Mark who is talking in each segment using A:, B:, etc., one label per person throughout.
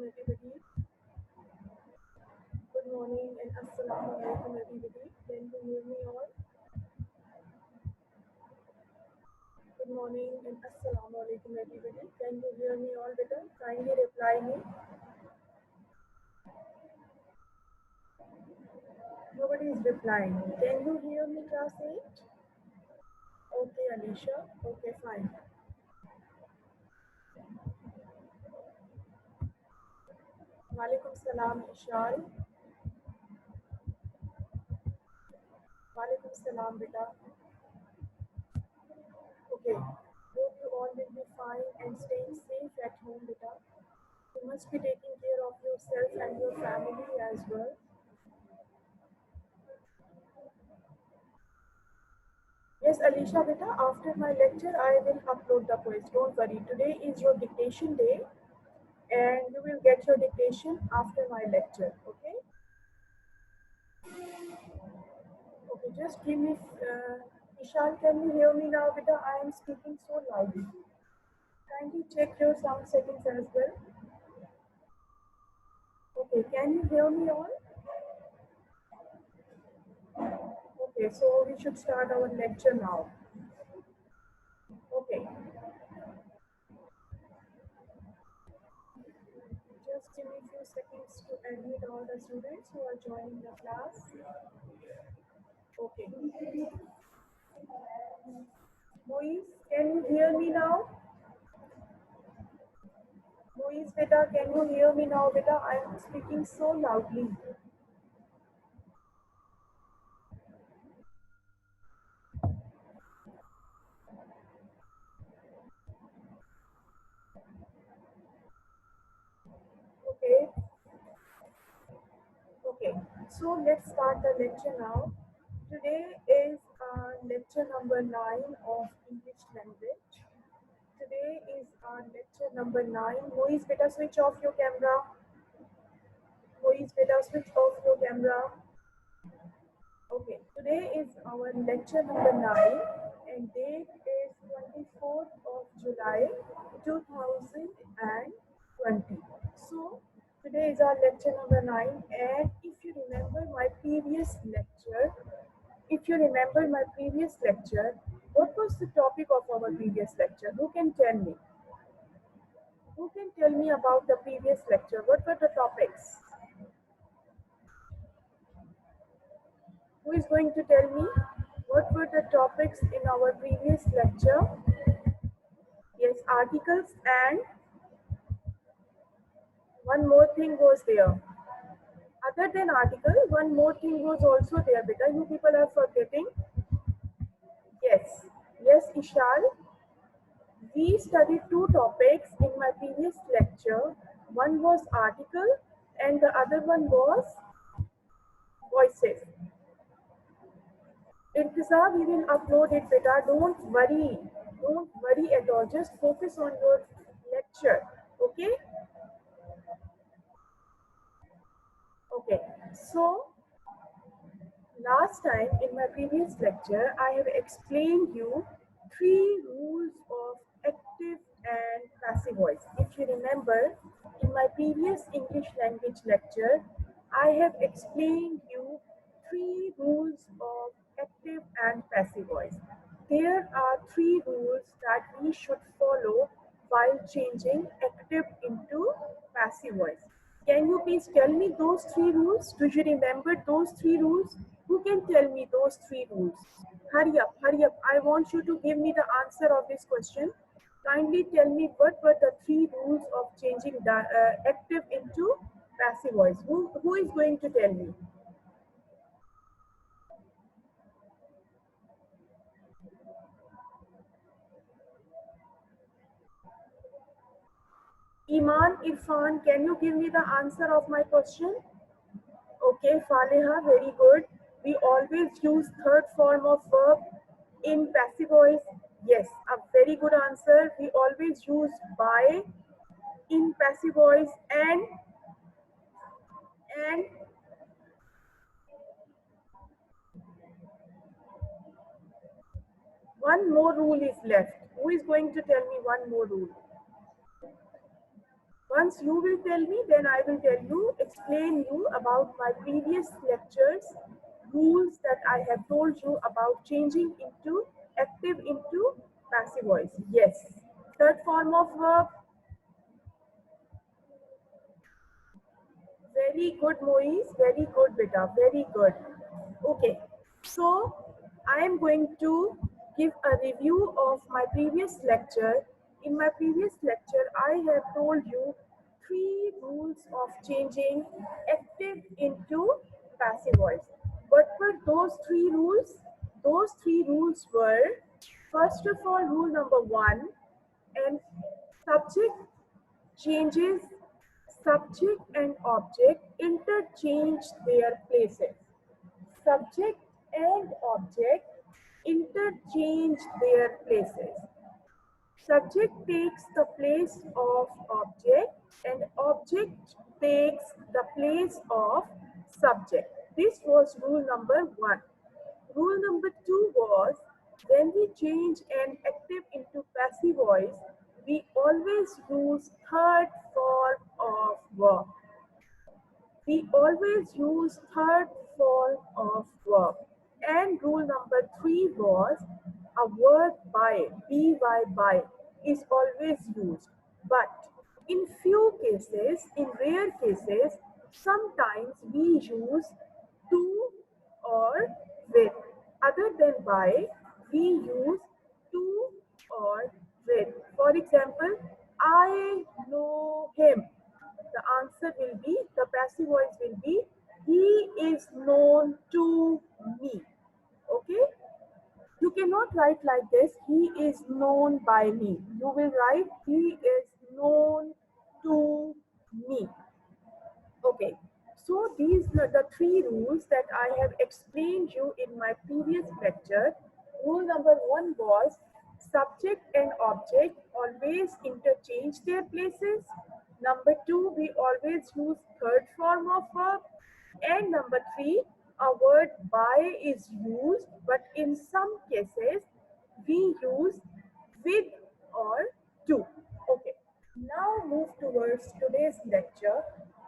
A: everybody. Good morning and assalamu alaikum everybody. Can you hear me all? Good morning and assalamu alaikum everybody. Can you hear me all better? Kindly reply me. Nobody is replying. Can you hear me class 8? Okay, Alicia. Okay, fine. Walaikum salam, Ishal. Walaikum salam, beta. Okay. Hope you all will be fine and staying safe at home, beta. You must be taking care of yourself and your family as well. Yes, Alicia, beta, after my lecture, I will upload the quiz. Don't worry. Today is your dictation day, and you will get your dictation after my lecture. Okay? Okay, just give me. Ishan, can you hear me now, beta? I am speaking so loudly. Kindly check your sound settings as well. Okay, can you hear me all? Okay, so we should start our lecture now. Okay. Just give me a few seconds to admit all the students who are joining the class. Okay. Moise, can you hear me now? Moise, beta, can you hear me now, beta? I am speaking so loudly. Okay. Okay. So let's start the lecture now. Today is lecture number 9 of English language. Today is lecture number 9. Moise, beta, switch off your camera. Moise, beta, switch off your camera. Okay, today is our lecture number 9 and date is 24th of July 2020. So, today is our lecture number 9 and if you remember my previous lecture, what was the topic of our previous lecture? Who can tell me? Who can tell me about the previous lecture? What were the topics? Who is going to tell me what were the topics in our previous lecture? Yes, articles and one more thing was there. Other than article, one more thing was also there because you people are forgetting. Yes, yes, Ishal. We studied two topics in my previous lecture. One was article and the other one was voices. Irtiza, we will upload it, beta. Don't worry. Don't worry at all. Just focus on your lecture. Okay? Okay. So, last time in my previous lecture, I have explained you three rules of active and passive voice. If you remember, in my previous English language lecture, I have explained you three rules of active and passive voice. There are three rules that we should follow while changing active into passive voice. Can you please tell me those three rules? Do you remember those three rules? Who can tell me those three rules? Hurry up, hurry up. I want you to give me the answer of this question. Kindly tell me what were the three rules of changing the active into passive voice. Who is going to tell me? Iman, Irfan, can you give me the answer of my question? Okay, Faleha, very good. We always use third form of verb in passive voice. Yes, a very good answer. We always use by in passive voice and one more rule is left. Who is going to tell me one more rule? Once you will tell me, then I will tell you, explain you about my previous lectures, rules that I have told you about changing into active into passive voice. Yes. Third form of verb. Very good, Moise. Very good, beta. Very good. Okay. So I am going to give a review of my previous lecture. In my previous lecture, I have told you three rules of changing active into passive voice. What were those three rules? Those three rules were, first of all, rule number one, and subject changes, subject and object interchange their places. Subject and object interchange their places. Subject takes the place of object and object takes the place of subject. This was rule number one. Rule number two was, when we change an active into passive voice, we always use third form of verb. We always use third form of verb. And rule number three was, a word by is always used. But in few cases, in rare cases, sometimes we use to or with. Other than by, we use to or with. For example, I know him. The answer will be, the passive voice will be, he is known to me. Okay? You cannot write like this, he is known by me. You will write, he is known to me. Okay, so these are the three rules that I have explained you in my previous lecture. Rule number one was, subject and object always interchange their places. Number two, we always use third form of verb. And number three, a word by is used, but in some cases we use with or to. Okay, now move towards today's lecture.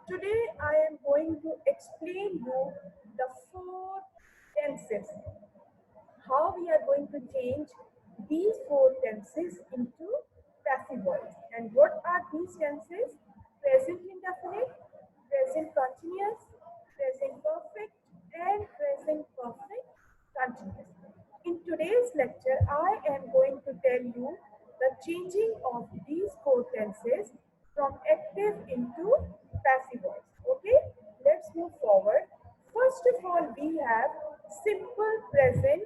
A: Today I am going to explain you the four tenses, how we are going to change these four tenses into passive voice. And what are these tenses? Present indefinite, present continuous, present perfect, and present perfect continuous. In today's lecture, I am going to tell you the changing of these four tenses from active into passive voice. Okay, let's move forward. First of all, we have simple present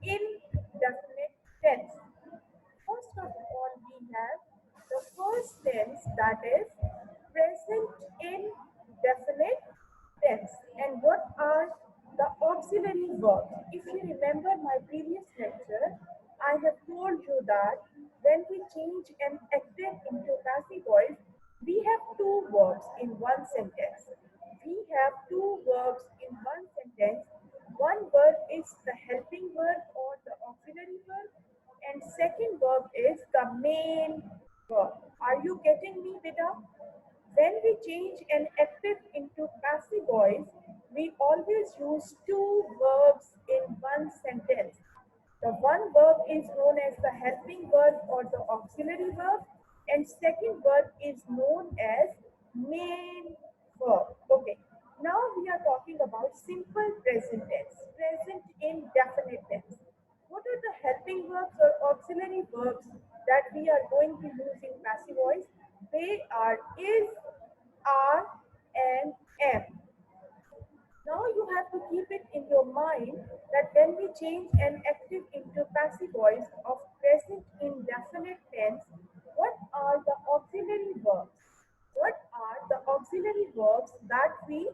A: indefinite tense. First of all, we have the first tense, that is present indefinite tense. And what are the auxiliary verbs? If you remember my previous lecture, I have told you that when we change an active into passive voice, we have two verbs in one sentence. We have two verbs in one sentence. One verb is the helping verb or the auxiliary verb, and second verb is the main verb. Are you getting me, beta? When we change an active into passive voice, we always use two verbs in one sentence. The one verb is known as the helping verb or the auxiliary verb, and second verb is known as main verb. Okay, now we are talking about simple present tense, present indefinite tense. What are the helping verbs or auxiliary verbs that we are going to use in passive voice? They are is, are, and am. Now you have to keep it in your mind that when we change an active into passive voice of present indefinite tense, what are the auxiliary verbs? What are the auxiliary verbs that we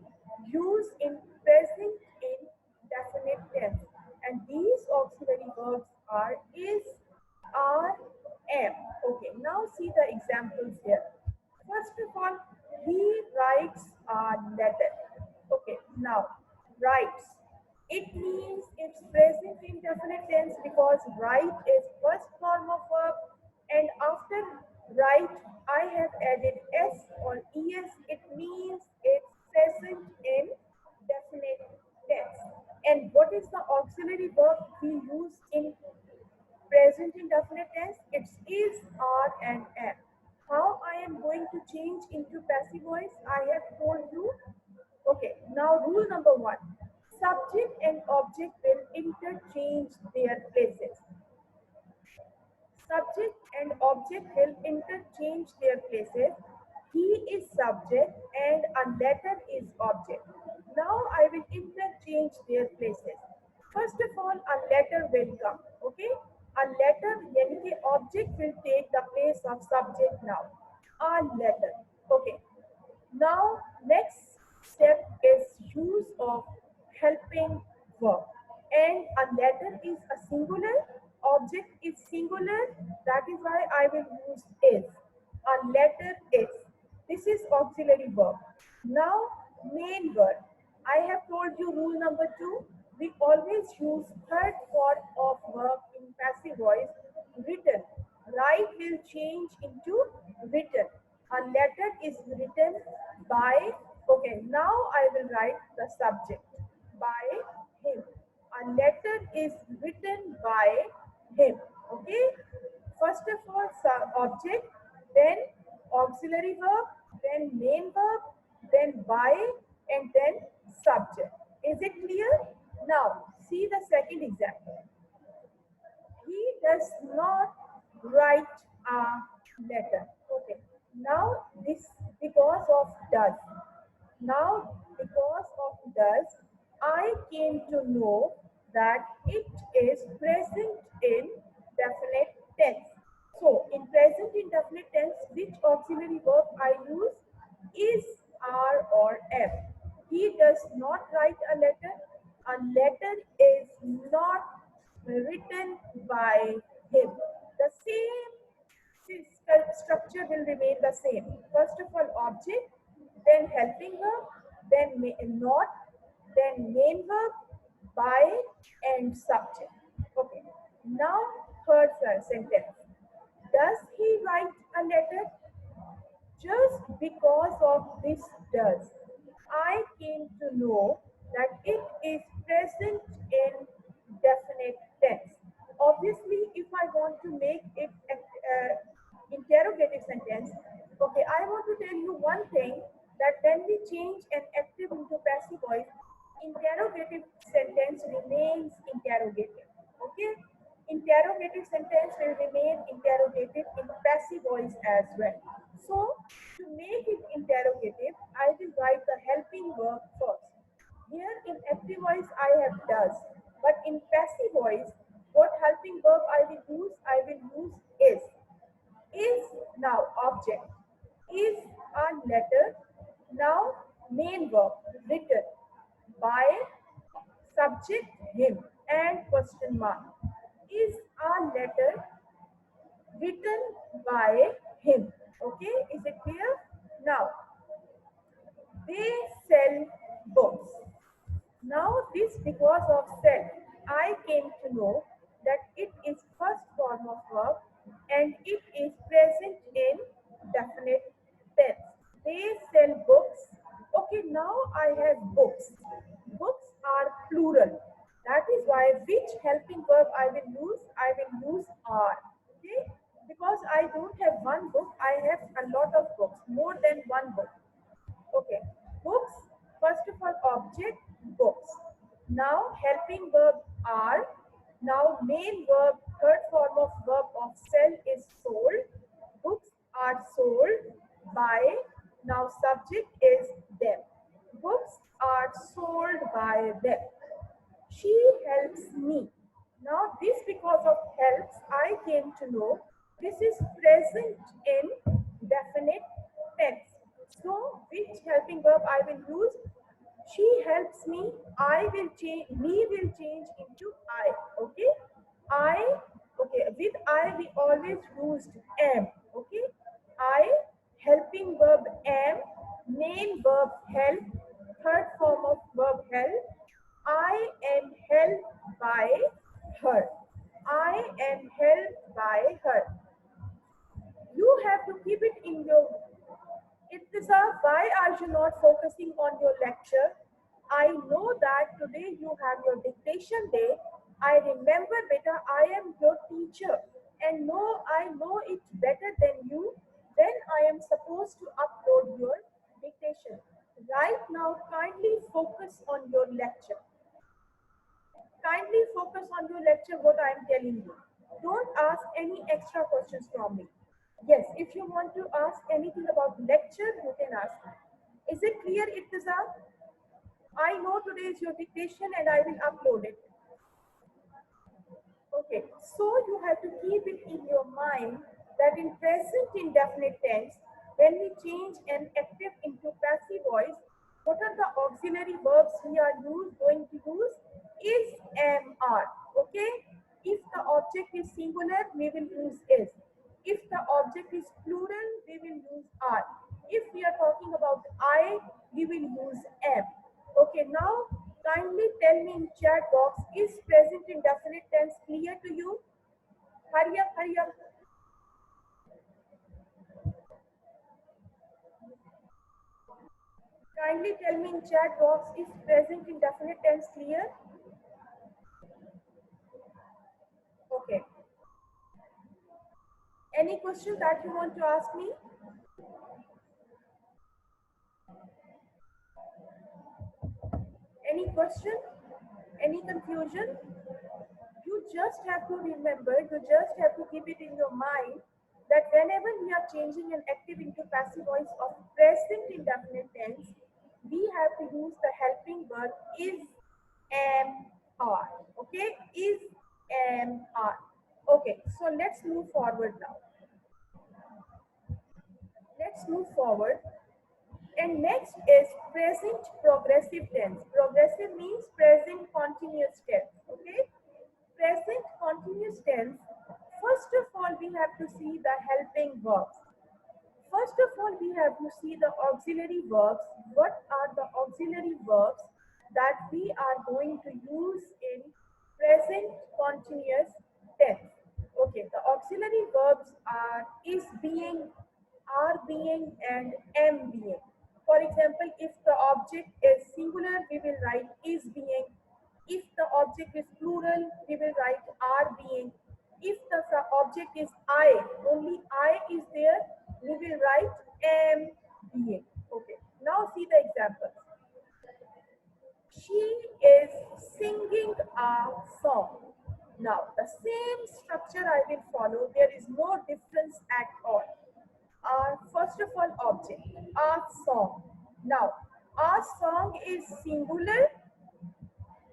A: use in present indefinite tense? And these auxiliary verbs are is, are, am. Okay, now see the examples here. First of all, he writes a letter. Okay, now writes. It means it's present indefinite tense because write is first form of verb, and after write I have added s or indefinite tense, it's is, are, and am. How I am going to change into passive voice, I have told you. Okay, now rule number one. Subject and object will interchange their places. Subject and object will interchange their places. He is subject and a letter is object. Now I will interchange their places. First of all, a letter will come. Okay? A letter, यानी कि object will take the place of subject now. A letter. Okay. Now, next step is use of helping verb. And a letter is a singular, object is singular, that is why I will use is. A letter is. This is auxiliary verb. Now, main verb. I have told you rule number two. We always use third form of verb in passive voice, written. Write will change into written. A letter is written by, okay, now I will write the subject, by him. A letter is written by him, okay. First of all, object, then auxiliary verb, then main verb, then by, and then subject. Is it clear? Now, see the second example. He does not write a letter. Okay. Now this because of does. Now because of does, I came to know that it is present in definite tense. So in present indefinite tense, which auxiliary verb I use? Is, are, or am. He does not write a letter. A letter is not written by him. The same structure will remain the same. First of all, object, then helping verb, then not, then main verb, by, and subject. Okay. Now, third sentence. Does he write a letter? Just because of this does, I came to know that it is present in definite tense. Obviously, if I want to make it interrogative sentence, okay, I want to tell you one thing, that when we change an active into passive voice, interrogative sentence remains interrogative. Okay? Interrogative sentence will remain interrogative in passive voice as well. So, to make it interrogative, I will write the helping verb first. Here in active voice, I have does. But in passive voice, what helping verb I will use? I will use is. Is now object. Is a letter. Now main verb written. By subject him and question mark. Is a letter written by him. Okay, is it clear? Now, they sell books. Now, this because of sell, I came to know that it is first form of verb and it is present in definite tense. They sell books. Okay, now I have books. Books are plural. That is why which helping verb I will use? I will use are. Okay, because I don't have one book, I have a lot of books, more than one book. Okay, books, first of all, object, books. Now, helping verb are. Now, main verb, third form of verb of sell is sold. Books are sold by. Now, subject is them. Books are sold by them. She helps me. Now, this because of helps, I came to know this is present in definite tense. So, which helping verb I will use? She helps me. I will change. Me will change into I. Okay. I. Okay. With I, we always used am. Okay. I. Helping verb am. Main verb help. Third form of verb help. I am helped by her. I am helped by her. You have to keep it in your. Ittisa, why are you not focusing on your lecture? I know that today you have your dictation day. I remember, beta, I am your teacher. and I know it better than you when I am supposed to upload your dictation. Right now, kindly focus on your lecture. Kindly focus on your lecture, what I am telling you. Don't ask any extra questions from me. Yes, if you want to ask anything about lecture, you can ask. Is it clear, Ittizam? I know today is your dictation and I will upload it. Okay, so you have to keep it in your mind that in present indefinite tense, when we change an active into passive voice, what are the auxiliary verbs we are going to use? Is, am, are. Okay? If the object is singular, we will use is. If the object is plural, we will use are. If we are talking about I, we will use am. Okay, now kindly tell me in chat box, is present indefinite tense clear to you? Hurry up, hurry up. Kindly tell me in chat box, is present indefinite tense clear? Okay. Any question that you want to ask me? Any question? Any confusion? You just have to remember, you just have to keep it in your mind that whenever we are changing an active into passive voice of present indefinite tense, we have to use the helping verb is, am, are. Okay, is, am, are. Okay, so let's move forward now. Let's move forward. And next is present progressive tense. Progressive means present continuous tense. Okay? Present continuous tense. First of all, we have to see the helping verbs. First of all, we have to see the auxiliary verbs. What are the auxiliary verbs that we are going to use in present continuous tense? Okay, the auxiliary verbs are is being, are being, and am being. For example, if the object is singular, we will write is being. If the object is plural, we will write are being. If the object is I, only I is there, we will write am being. Okay. Now see the examples. She is singing a song. Now the same structure I will follow. There is no difference at all. First of all, object, a song. Now, a song is singular.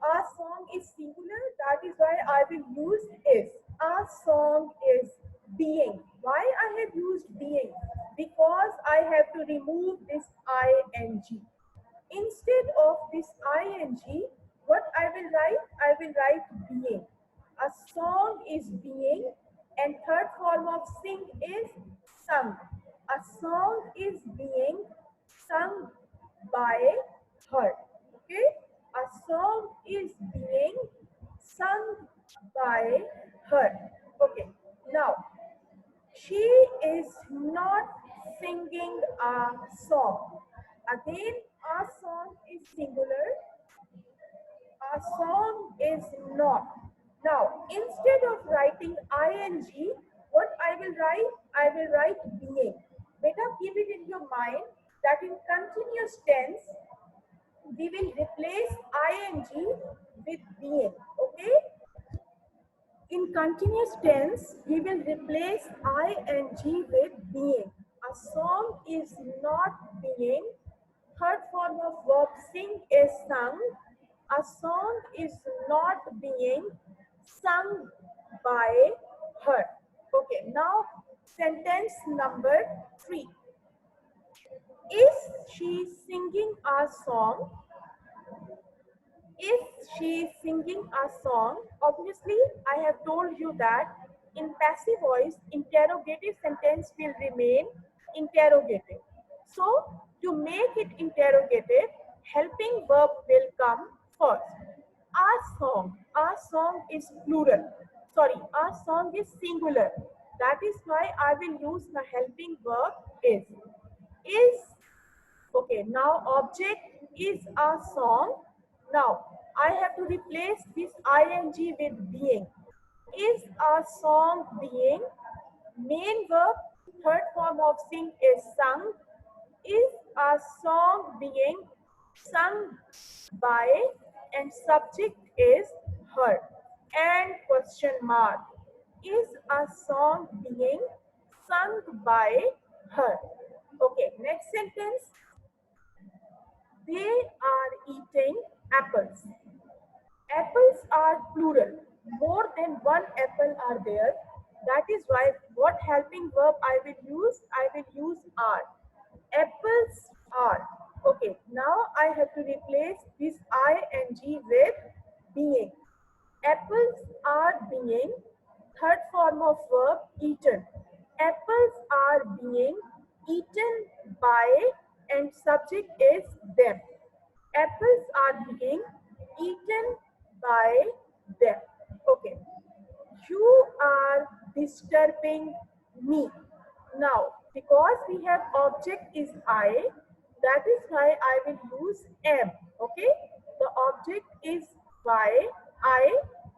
A: A song is singular. That is why I will use is. A song is being. Why I have used being? Because I have to remove this ing. Instead of this ing, what I will write? I will write being. A song is being, and third form of sing is sung. A song is being sung by her. Okay? A song is being sung by her. Okay. Now, she is not singing a song. Again, a song is singular. A song is not. Now, instead of writing ing, what I will write? I will write being. Better keep it in your mind that in continuous tense, we will replace ing with being. Okay? In continuous tense, we will replace ing with being. A song is not being. Third form of verb sing is sung. A song is not being sung by her. Okay, now sentence number 3. Is she singing a song? If she is singing a song, obviously I have told you that in passive voice, interrogative sentence will remain interrogative. So to make it interrogative, helping verb will come first. A song is plural. Sorry, a song is singular. That is why I will use the helping verb is. Is. Okay, now object is a song. Now I have to replace this ing with being. Is a song being? Main verb, third form of sing is sung. Is a song being sung by, and subject is her. And question mark. Is a song being sung by her? Okay, next sentence. They are eating apples. Apples are plural. More than one apple are there. That is why what helping verb I will use? I will use are. Apples are. Okay, now I have to replace this ing with being. Apples are being, third form of verb, eaten. Apples are being eaten by, and subject is them. Apples are being eaten by them. Okay. You are disturbing me. Now, because we have object is I, that is why I will use am. Okay. The object is by I,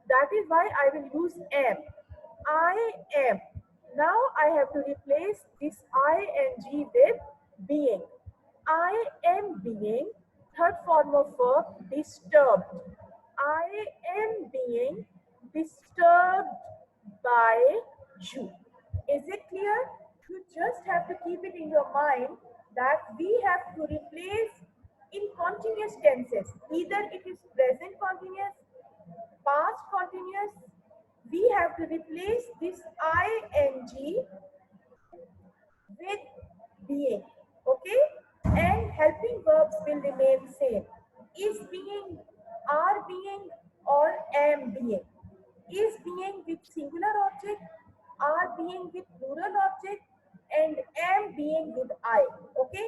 A: that is why I will use am. I am. Now I have to replace this ing with being. I am being, third form of verb, disturbed. I am being disturbed by you. Is it clear? You just have to keep it in your mind that we have to replace in continuous tenses. Either it is present continuous, past continuous. We have to replace this ing with being. Okay, and helping verbs will remain same. Is being, are being, or am being. Is being with singular object, are being with plural object, and am being with I. Okay,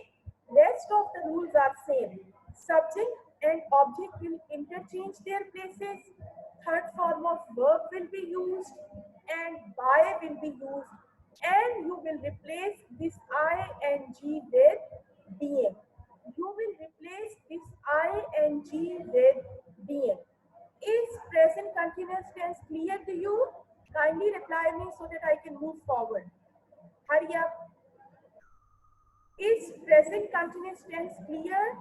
A: rest of the rules are same. Subject and object will interchange their places. Third form of verb will be used, and by will be used, and you will replace this ing with being. You will replace this ing with being. Is present continuous tense clear to you? Kindly reply me so that I can move forward. Hurry up. Is present continuous tense clear?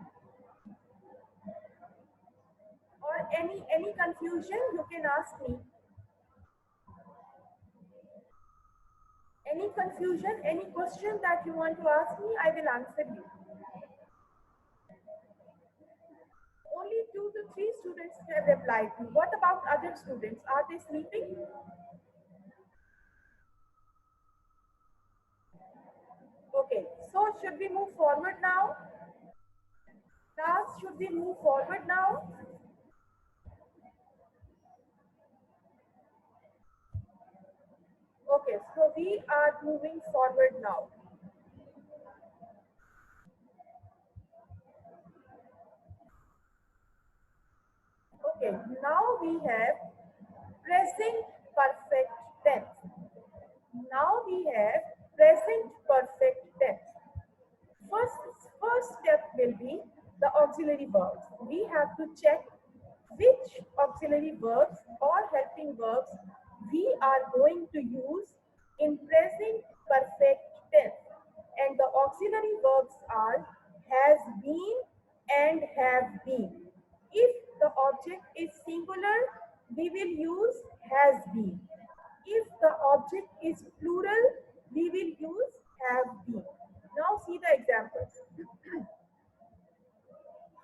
A: Or any confusion, you can ask me. Any confusion, any question that you want to ask me, I will answer you. Only 2 to 3 students have replied me. What about other students? Are they sleeping? Okay, so should we move forward now? Class, should we move forward now? Okay, so we are moving forward now. Okay, now we have present perfect tense. Now we have present perfect tense. First step will be the auxiliary verbs. We have to check which auxiliary verbs or helping verbs we are going to use in present perfect tense. And the auxiliary verbs are has been and have been. If the object is singular, we will use has been. If the object is plural, we will use have been. Now see the examples.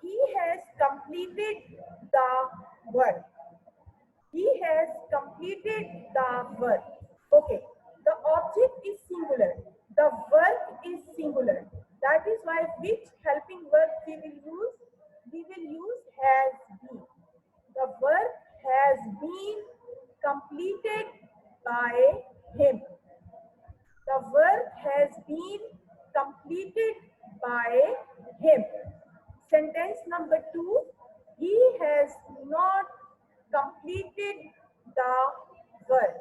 A: He has completed the work. He has completed the work. Okay. The object is singular. The work is singular. That is why which helping verb we will use? We will use has been. The work has been completed by him. The work has been completed by him. Sentence number 2. He has not completed the work.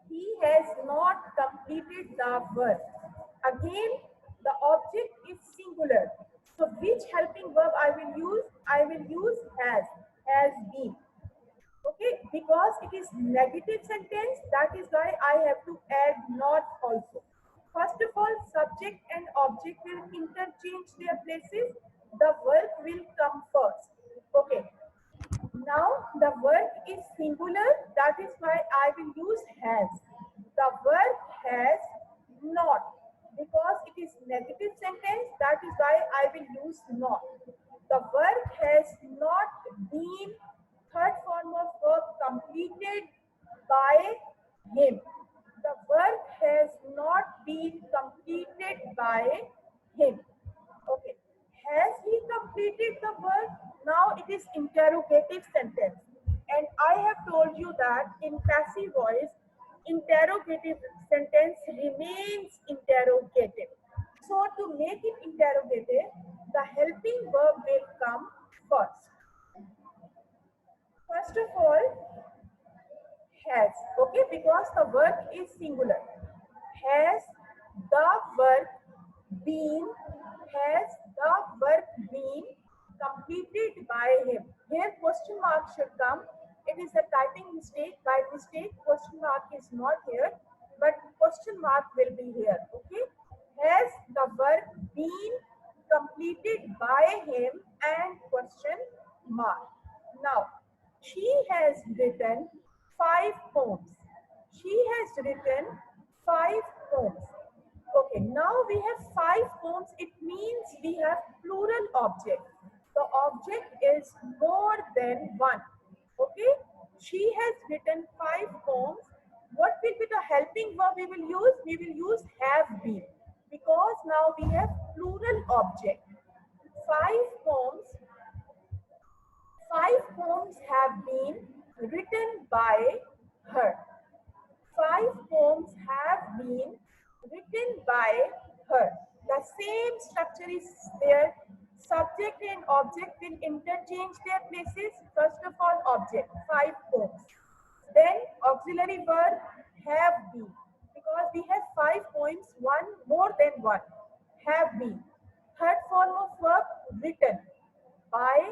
A: He has not completed the work. Again, the object is singular. So which helping verb I will use? I will use has been. Okay, because it is negative sentence, that is why I have to add not also. First of all, subject and object will interchange their places. The verb will come first. Okay, now the verb is singular, that is why I will use has. The verb has not. Because it is negative sentence, that is why I will use not. The verb has not been, third form of verb, completed by him. The verb has not been completed by him. Okay. Has he completed the work? Now it is interrogative sentence. And I have told you that in passive voice, interrogative sentence remains interrogative. So to make it interrogative, the helping verb will come first. First of all, has, okay, because the verb is singular. Has the verb been, has the verb been completed by him? Here question mark should come. It is a typing mistake. By mistake, question mark is not here, but question mark will be here. Okay. Has the verb been completed by him and question mark. Now, she has written 5 poems. She has written 5 poems. Okay, now we have 5 poems. It means we have plural object. The object is more than one. Okay, she has written 5 poems. What will be the helping verb we will use? We will use have been, because now we have plural object. 5 poems 5 poems have been written by her. 5 poems have been written by her. The same structure is there. Subject and object will interchange their places. First of all, object, 5 poems. Then auxiliary verb have been. Because we have 5 poems, one more than one. Have been. Third form of verb, written by,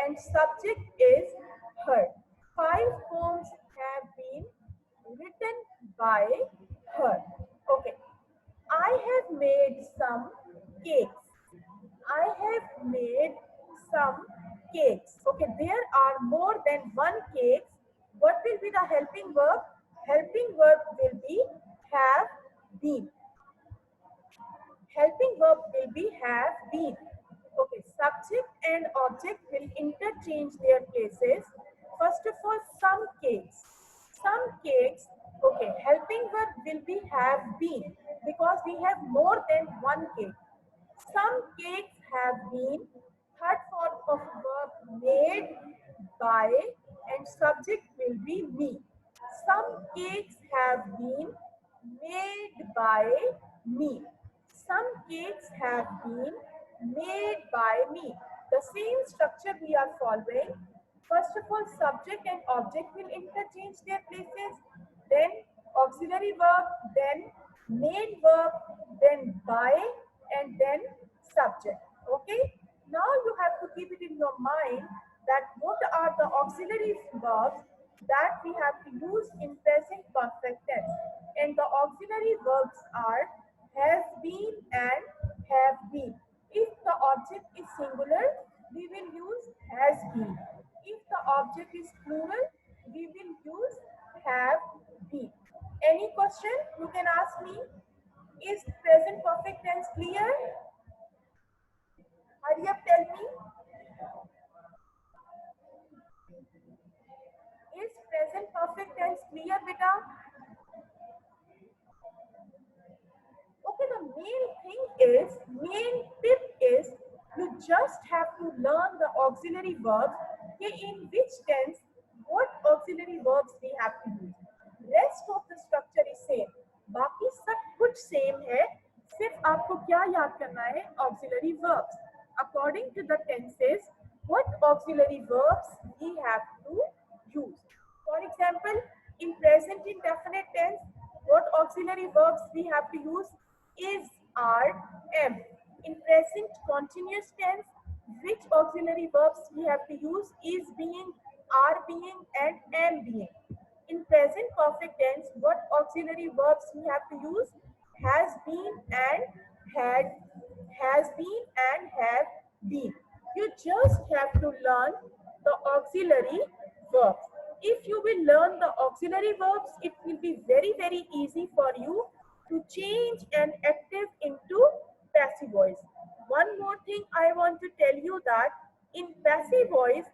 A: and subject is her. 5 poems have been written by her. Okay. I have made some cakes. I have made some cakes. Okay, there are more than one cakes. What will be the helping verb? Helping verb will be have been. Helping verb will be have been. Okay, subject and object will interchange their places. First of all, some cakes. Some cakes, okay, helping verb will be have been, because we have more than one cake. Some cakes have been, third form of verb, made by, and subject will be me. Some cakes have been made by me. Some cakes have been made by me. The same structure we are following. First of all, subject and object will interchange their places. Then auxiliary verb, then main verb, then by, and then subject. Okay. Now you have to keep it in your mind that what are the auxiliary verbs that we have to use in present perfect tense. And the auxiliary verbs are has been and have been. If the object is singular, we will use has been. If the object is plural, we will use have been. Any question you can ask me? Is present perfect tense clear? Hurry up, tell me. Is present perfect tense clear, beta? Okay, the main tip is you just have to learn the auxiliary verbs. Okay, in which tense, what auxiliary verbs we have to use. Rest of the structure is same. बाकी सब कुछ same है, सिर्फ आपको क्या याद करना है? Auxiliary verbs. According to the tenses, what auxiliary verbs we have to use. For example, in present indefinite tense, what auxiliary verbs we have to use? Is, are, am. In present continuous tense, which auxiliary verbs we have to use? Is, being, are being, and am being. In present perfect tense, what auxiliary verbs we have to use? Has been and had, has been and have been. You just have to learn the auxiliary verbs. If you will learn the auxiliary verbs, it will be very easy for you to change an active into passive voice. One more thing I want to tell you that in passive voice,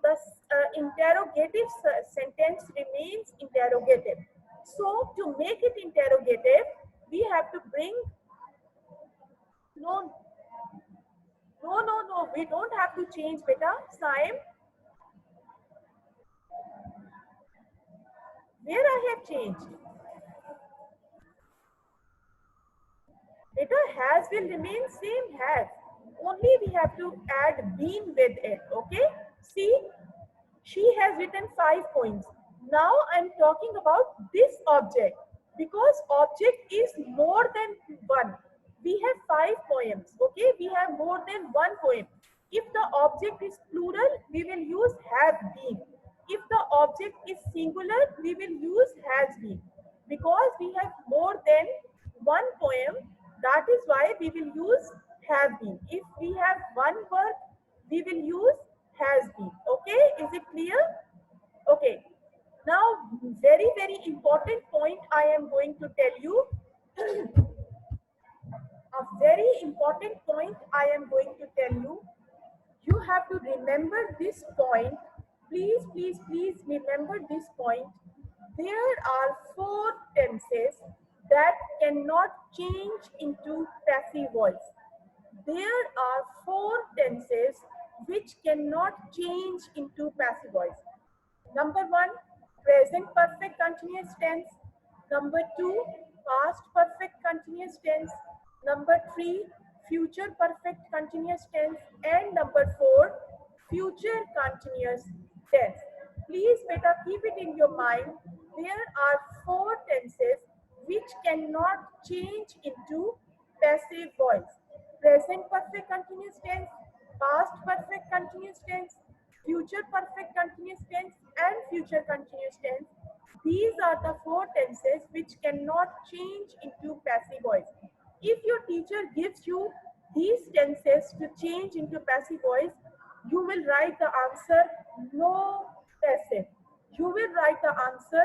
A: the interrogative sentence remains interrogative. So to make it interrogative, we have to bring no, no. We don't have to change, beta. Saim, where I have changed. Beta has will remain same has. Only we have to add been with it. Okay. See, she has written 5 points. Now I'm talking about this object because object is more than one. We have 5 poems. Okay, we have more than one poem. If the object is plural, we will use have been. If the object is singular, we will use has been. Because we have more than one poem, that is why we will use have been. If we have one word, we will use has been. Okay, is it clear? Okay, now very important point I am going to tell you. A very important point I am going to tell you. You have to remember this point. Please remember this point. There are 4 tenses that cannot change into passive voice. There are 4 tenses which cannot change into passive voice. Number 1, present perfect continuous tense. Number 2, past perfect continuous tense. Number 3, future perfect continuous tense. And number 4, future continuous tense. Please better keep it in your mind. There are 4 tenses which cannot change into passive voice. Present perfect continuous tense, past perfect continuous tense, future perfect continuous tense, and future continuous tense. These are the 4 tenses which cannot change into passive voice. If your teacher gives you these tenses to change into passive voice, you will write the answer no passive. You will write the answer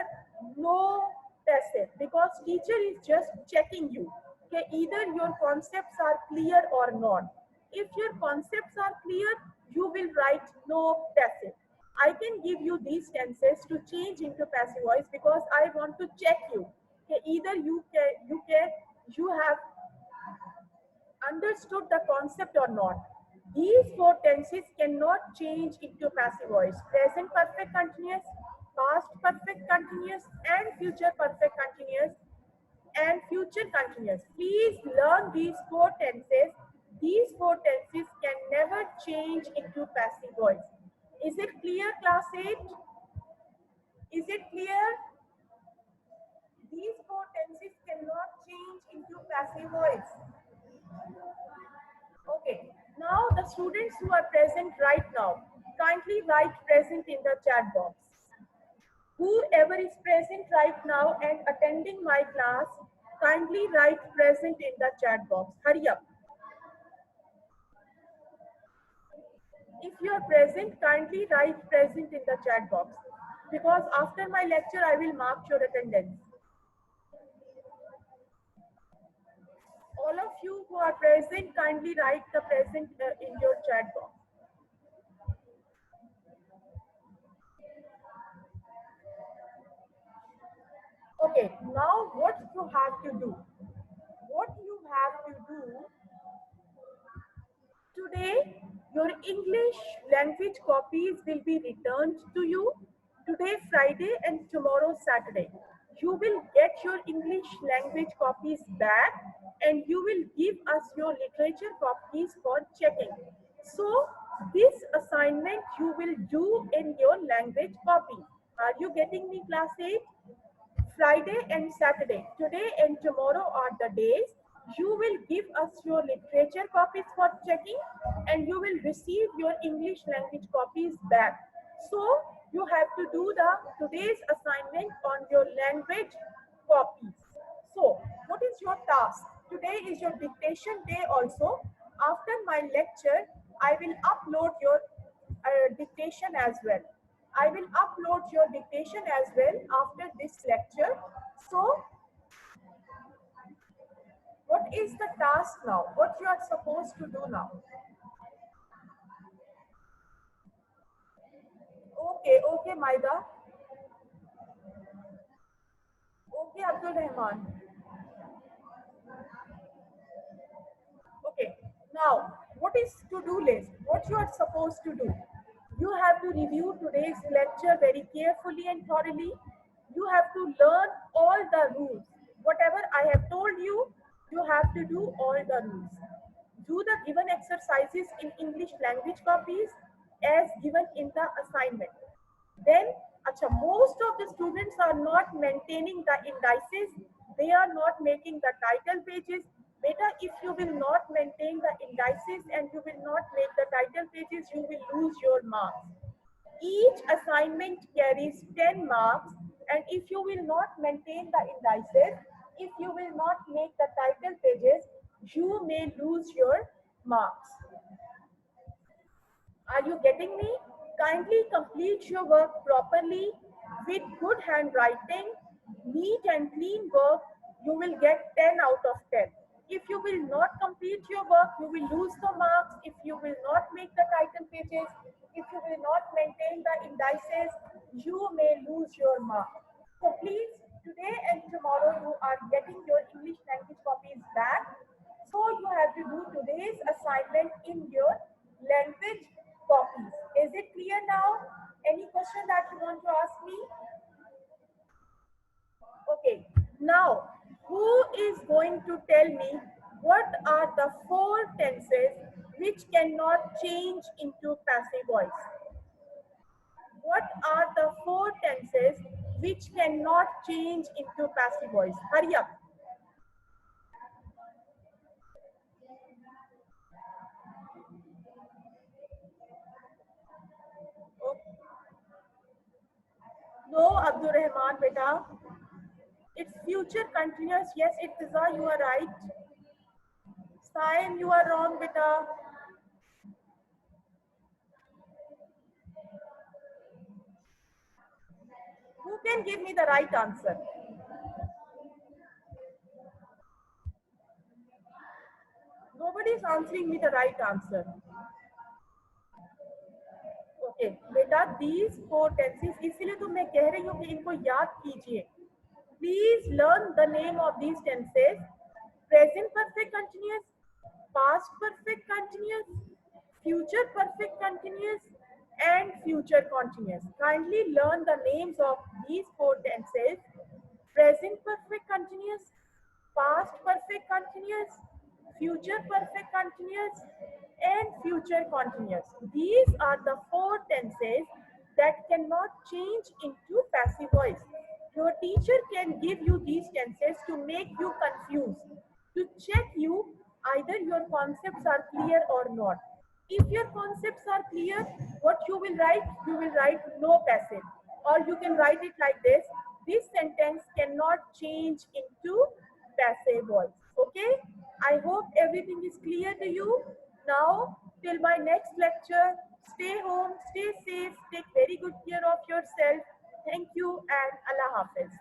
A: no passive because teacher is just checking you. Okay, either your concepts are clear or not. If your concepts are clear, you will write no passive. I can give you these tenses to change into passive voice because I want to check you. Okay, either you have understood the concept or not. These 4 tenses cannot change into passive voice. Present perfect continuous, past perfect continuous, and future perfect continuous, and future continuous. Please learn these 4 tenses. These 4 tenses can never change into passive voice. Is it clear, class 8? Is it clear? These 4 tenses cannot change into passive voice. Okay, now the students who are present right now, kindly write present in the chat box. Whoever is present right now and attending my class, kindly write present in the chat box. Hurry up. If you are present, kindly write present in the chat box because after my lecture, I will mark your attendance. All of you who are present, kindly write the present in your chat box. Okay, now what you have to do? What you have to do today, your English language copies will be returned to you today, Friday, and tomorrow, Saturday. You will get your English language copies back and you will give us your literature copies for checking. So, this assignment you will do in your language copy. Are you getting me, class 8? Friday and Saturday, today and tomorrow are the days you will give us your literature copies for checking and you will receive your English language copies back. So You have to do the today's assignment on your language copies. So, what is your task? Today is your dictation day also. After my lecture, I will upload your dictation as well. I will upload your dictation as well after this lecture. So, what is the task now? What you are supposed to do now? Okay, okay, Maida. Okay, Abdul Rahman. Okay, now what is to-do list? What you are supposed to do? You have to review today's lecture very carefully and thoroughly. You have to learn all the rules. Whatever I have told you, you have to do all the rules. Do the given exercises in English language copies as given in the assignment. Then, acha, most of the students are not maintaining the indices. They are not making the title pages. Beta, if you will not maintain the indices and you will not make the title pages, you will lose your marks. Each assignment carries 10 marks, and if you will not maintain the indices, if you will not make the title pages, you may lose your marks. Are you getting me? Kindly complete your work properly with good handwriting, neat and clean work. You will get 10 out of 10. If you will not complete your work, you will lose the marks. If you will not make the title pages, if you will not maintain the indices, you may lose your mark. So please, today and tomorrow you are getting your English language copies back. So you have to do today's assignment in your language copies. Is it clear now? Any question that you want to ask me? Okay. Now, who is going to tell me what are the four tenses which cannot change into passive voice? What are the four tenses which cannot change into passive voice? Hurry up. Okay. No, Abdul Rahman, beta. It's future continuous. Yes, Ittiza, you are right. Saim, you are wrong, beta. Who can give me the right answer? Nobody is answering me the right answer. Okay बेटा these four tenses इसीलिए तो मैं कह रही हूँ कि इनको याद कीजिए. Please learn the name of these tenses. Present perfect continuous, past perfect continuous, future perfect continuous, and future continuous. Kindly learn the names of these four tenses: present perfect continuous, past perfect continuous, future perfect continuous, and future continuous. These are the four tenses that cannot change into passive voice. Your teacher can give you these tenses to make you confused, to check you either your concepts are clear or not. If your concepts are clear, what you will write? You will write no passive. Or you can write it like this sentence cannot change into passive voice. Okay? I hope everything is clear to you. Now, till my next lecture, stay home, stay safe, take very good care of yourself. Thank you and Allah Hafiz.